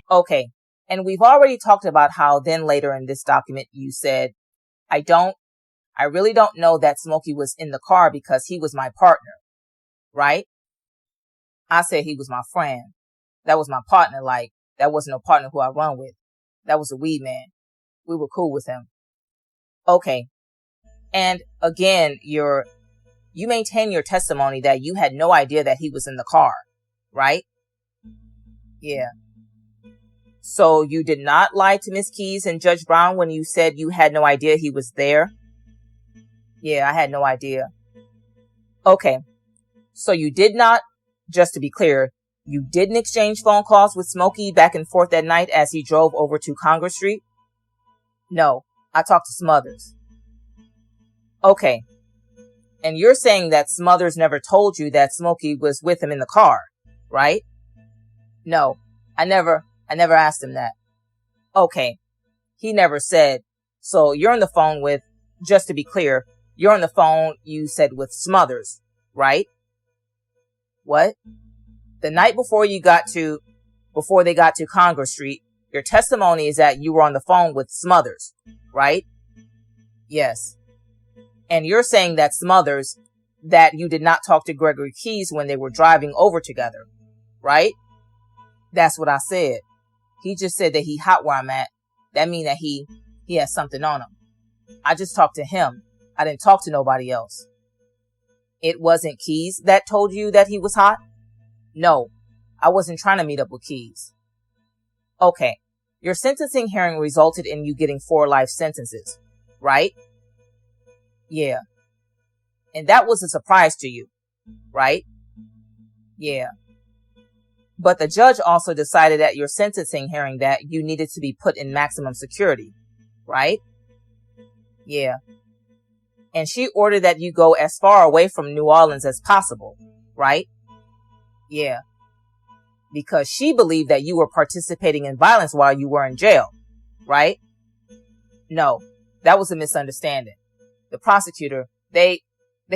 Okay. And we've already talked about how then later in this document you said, I really don't know that Smokey was in the car because he was my partner, right? I said he was my friend. That was my partner. Like, that wasn't no partner who I run with. That was a weed man. We were cool with him. Okay. And again, you maintain your testimony that you had no idea that he was in the car, right? Yeah. So you did not lie to Miss Keys and Judge Brown when you said you had no idea he was there? Yeah, I had no idea. Okay. So you did not, just to be clear, you didn't exchange phone calls with Smokey back and forth that night as he drove over to Congress Street? No, I talked to Smothers. Okay. And you're saying that Smothers never told you that Smokey was with him in the car, right? No, I never asked him that. Okay. He never said. So you're on the phone with, just to be clear, you're on the phone, you said, with Smothers, right? What? The night before they got to Congress Street, your testimony is that you were on the phone with Smothers, right? Yes. And you're saying that Smothers, that you did not talk to Gregory Keys when they were driving over together, right? That's what I said. He just said that he hot where I'm at. That mean that he has something on him. I just talked to him. I didn't talk to nobody else. It wasn't Keys that told you that he was hot? No, I wasn't trying to meet up with Keys. Okay. Your sentencing hearing resulted in you getting 4 life sentences, right? Yeah. And that was a surprise to you, right? Yeah. But the judge also decided at your sentencing hearing that you needed to be put in maximum security, right? Yeah. And she ordered that you go as far away from New Orleans as possible, right? Yeah. Because she believed that you were participating in violence while you were in jail, right? No, that was a misunderstanding. The prosecutor, they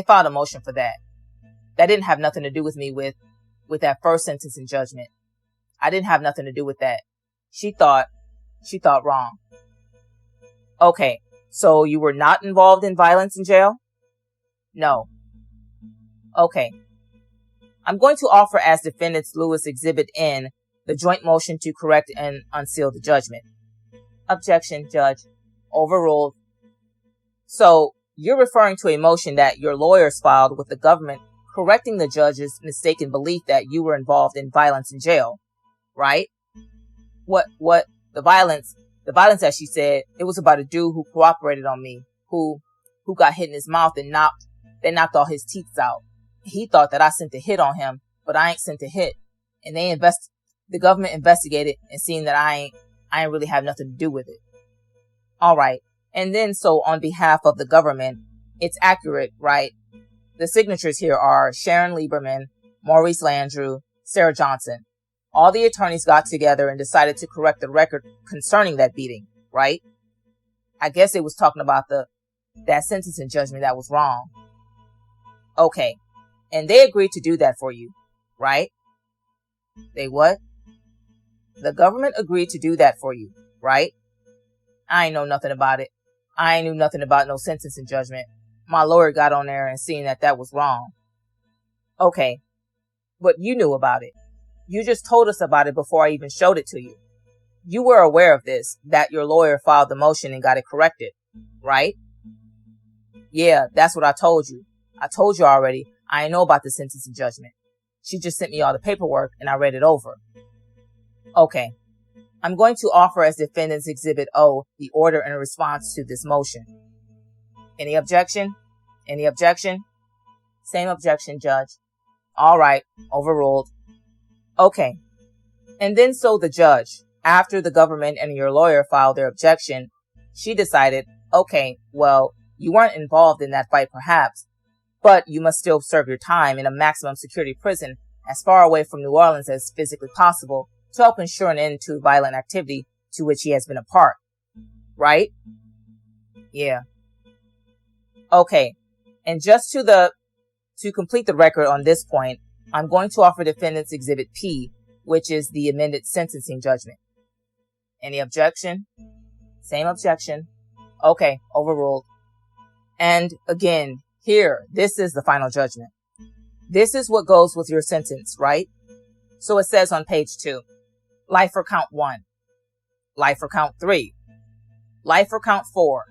filed a motion for that. That didn't have nothing to do with me with that first sentencing judgment. I didn't have nothing to do with that. She thought wrong. Okay, so you were not involved in violence in jail? No. Okay. I'm going to offer as defendants Lewis Exhibit N the joint motion to correct and unseal the judgment. Objection, Judge. Overruled. So, you're referring to a motion that your lawyers filed with the government correcting the judge's mistaken belief that you were involved in violence in jail, right? What, the violence that she said, it was about a dude who cooperated on me, who got hit in his mouth and they knocked all his teeth out. He thought that I sent a hit on him, but I ain't sent a hit. And the government investigated and seen that I ain't really have nothing to do with it. All right. And then, so on behalf of the government, it's accurate, right? The signatures here are Sharon Lieberman, Maurice Landrew, Sarah Johnson. All the attorneys got together and decided to correct the record concerning that beating, right? I guess it was talking about that sentencing judgment that was wrong. Okay. And they agreed to do that for you, right? They what? The government agreed to do that for you, right? I ain't know nothing about it. I ain't knew nothing about no sentencing judgment. My lawyer got on there and seen that was wrong. Okay. But you knew about it. You just told us about it before I even showed it to you. You were aware of this, that your lawyer filed the motion and got it corrected, right? Yeah, that's what I told you. I told you already. I ain't know about the sentencing judgment. She just sent me all the paperwork and I read it over. Okay. I'm going to offer as defendants Exhibit O the order in response to this motion. Any objection? Any objection? Same objection, Judge. All right. Overruled. Okay. And then so the judge, after the government and your lawyer filed their objection, she decided, okay, well, you weren't involved in that fight perhaps, but you must still serve your time in a maximum security prison as far away from New Orleans as physically possible to help ensure an end to violent activity to which he has been a part. Right? Yeah. Okay. And just to complete the record on this point, I'm going to offer defendants Exhibit P, which is the amended sentencing judgment. Any objection? Same objection. Okay, overruled. And again, here, this is the final judgment. This is what goes with your sentence, right? So it says on page 2, life for count 1, life for count 3, life for count 4,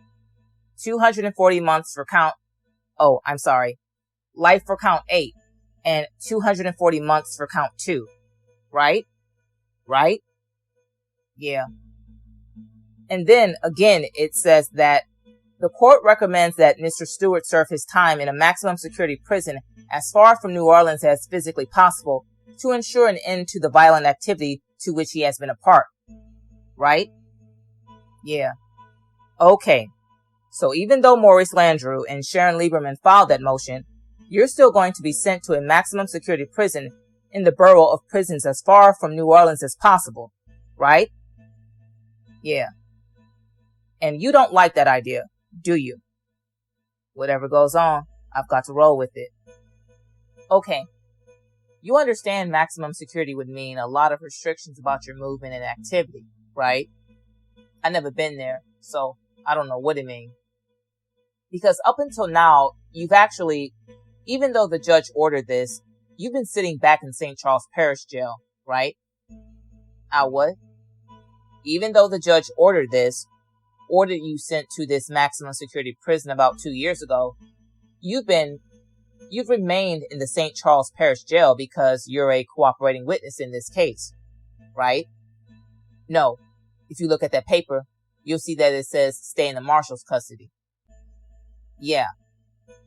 240 months for count, life for count 8, and 240 months for count 2, right? Right? Yeah. And then again, it says that the court recommends that Mr. Stewart serve his time in a maximum security prison as far from New Orleans as physically possible to ensure an end to the violent activity to which he has been a part. Right? Yeah. Okay. So even though Maurice Landreau and Sharon Lieberman filed that motion, you're still going to be sent to a maximum security prison in the borough of prisons as far from New Orleans as possible. Right? Yeah. And you don't like that idea, do you? Whatever goes on, I've got to roll with it. Okay. You understand maximum security would mean a lot of restrictions about your movement and activity, right? I've never been there, so I don't know what it means. Because up until now, you've actually, even though the judge ordered this, you've been sitting back in St. Charles Parish Jail, right? What? Even though the judge ordered you sent to this maximum security prison about 2 years ago, you've remained in the St. Charles Parish Jail because you're a cooperating witness in this case, right? No. If you look at that paper, you'll see that it says stay in the marshal's custody. Yeah.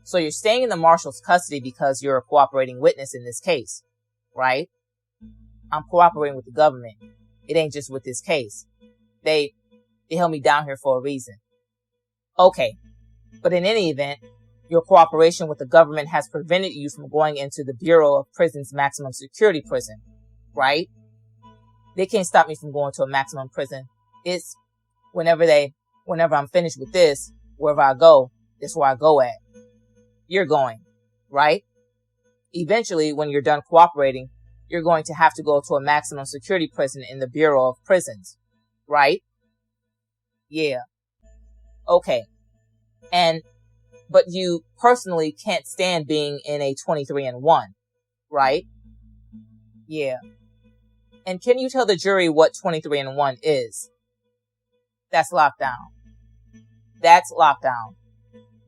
So you're staying in the marshal's custody because you're a cooperating witness in this case, right? I'm cooperating with the government. It ain't just with this case. They held me down here for a reason. Okay. But in any event, your cooperation with the government has prevented you from going into the Bureau of Prisons maximum security prison, right? They can't stop me from going to a maximum prison. It's whenever I'm finished with this, wherever I go, that's where I go at. You're going, right? Eventually, when you're done cooperating, you're going to have to go to a maximum security prison in the Bureau of Prisons, right? Yeah. Okay. But you personally can't stand being in a 23-1, right? Yeah. And can you tell the jury what 23-1 is? That's lockdown. That's lockdown.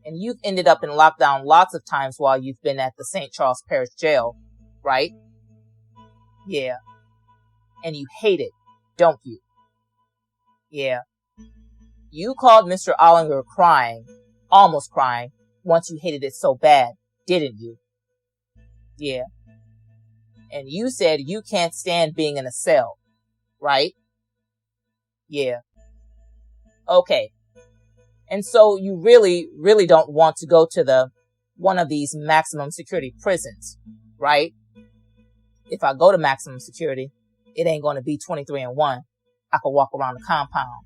And you've ended up in lockdown lots of times while you've been at the St. Charles Parish Jail, right? Yeah. And you hate it, don't you? Yeah. You called Mr. Ollinger crying, almost crying, once you hated it so bad, didn't you? Yeah. And you said you can't stand being in a cell, right? Yeah. Okay. And so you really, really don't want to go to one of these maximum security prisons, right? If I go to maximum security, it ain't going to be 23-1. I can walk around the compound.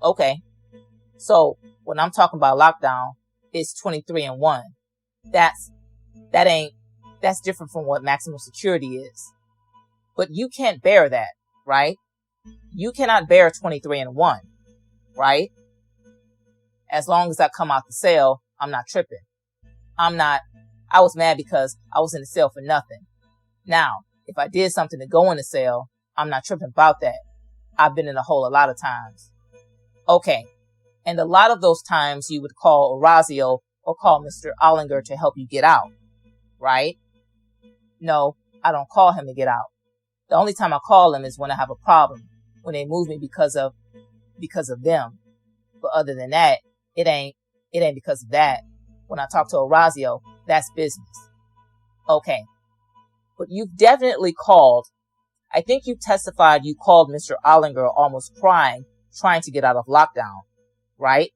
Okay. So when I'm talking about lockdown, it's 23-1. That's different from what maximum security is. But you can't bear that, right? You cannot bear 23-1, right? As long as I come out the cell, I'm not tripping. I was mad because I was in the cell for nothing. Now, if I did something to go in the cell, I'm not tripping about that. I've been in a hole a lot of times. Okay. And a lot of those times you would call Orazio or call Mr. Ollinger to help you get out, right? No, I don't call him to get out. The only time I call him is when I have a problem, when they move me because of them. But other than that, it ain't because of that. When I talk to Orazio, that's business. Okay. But you've definitely called. I think you testified you called Mr. Ollinger almost crying, trying to get out of lockdown, right?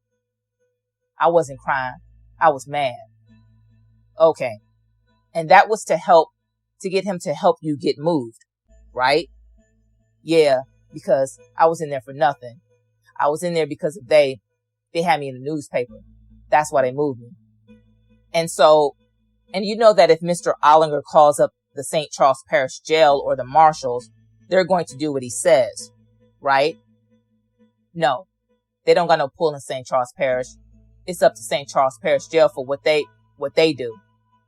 I wasn't crying. I was mad. Okay. And that was to get him to help you get moved, right? Yeah, because I was in there for nothing. I was in there because they had me in the newspaper. That's why they moved me. And you know that if Mr. Ollinger calls up the St. Charles Parish Jail or the marshals, they're going to do what he says, right? No, they don't got no pull in St. Charles Parish. It's up to St. Charles Parish Jail for what they do.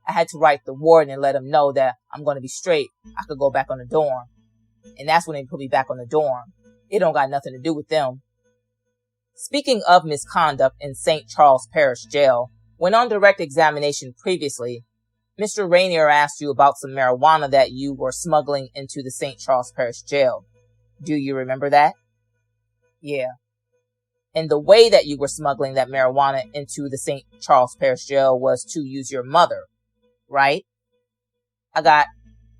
I had to write the warden and let him know that I'm going to be straight. I could go back on the dorm. And that's when they put me back on the dorm. It don't got nothing to do with them. Speaking of misconduct in St. Charles Parish Jail, when on direct examination previously, Mr. Rainier asked you about some marijuana that you were smuggling into the St. Charles Parish Jail. Do you remember that? Yeah. And the way that you were smuggling that marijuana into the St. Charles Parish Jail was to use your mother, right? I got,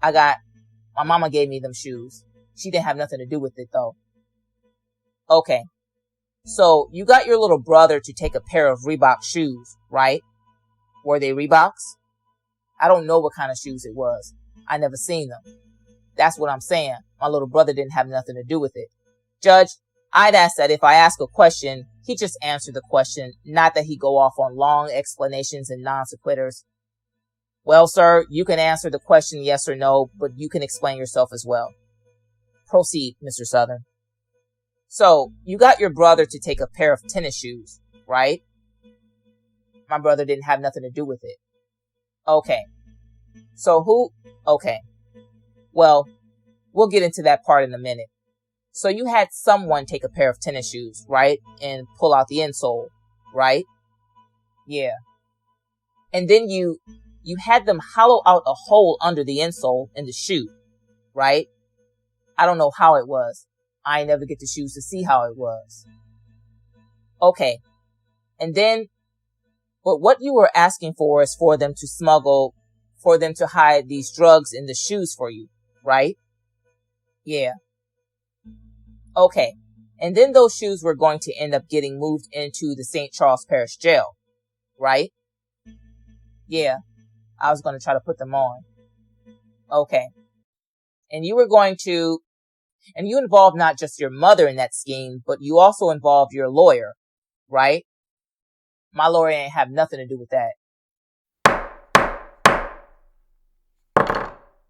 my mama gave me them shoes. She didn't have nothing to do with it though. Okay. So you got your little brother to take a pair of Reebok shoes, right? Were they Reeboks? I don't know what kind of shoes it was. I never seen them. That's what I'm saying. My little brother didn't have nothing to do with it. Judge, I'd ask that if I ask a question, he just answer the question, not that he go off on long explanations and non sequiturs. Well, sir, you can answer the question yes or no, but you can explain yourself as well. Proceed, Mr. Southern. So, you got your brother to take a pair of tennis shoes, right? My brother didn't have nothing to do with it. Okay. So who? Okay. Well, we'll get into that part in a minute. So you had someone take a pair of tennis shoes, right? And pull out the insole, right? Yeah. And then you had them hollow out a hole under the insole in the shoe, right? I don't know how it was. I never get the shoes to see how it was. Okay. And then, but what you were asking for is for them to hide these drugs in the shoes for you, right? Yeah. Okay. And then those shoes were going to end up getting moved into the St. Charles Parish Jail, right? Yeah. I was going to try to put them on. Okay. And you involved not just your mother in that scheme, but you also involved your lawyer, right? My lawyer ain't have nothing to do with that.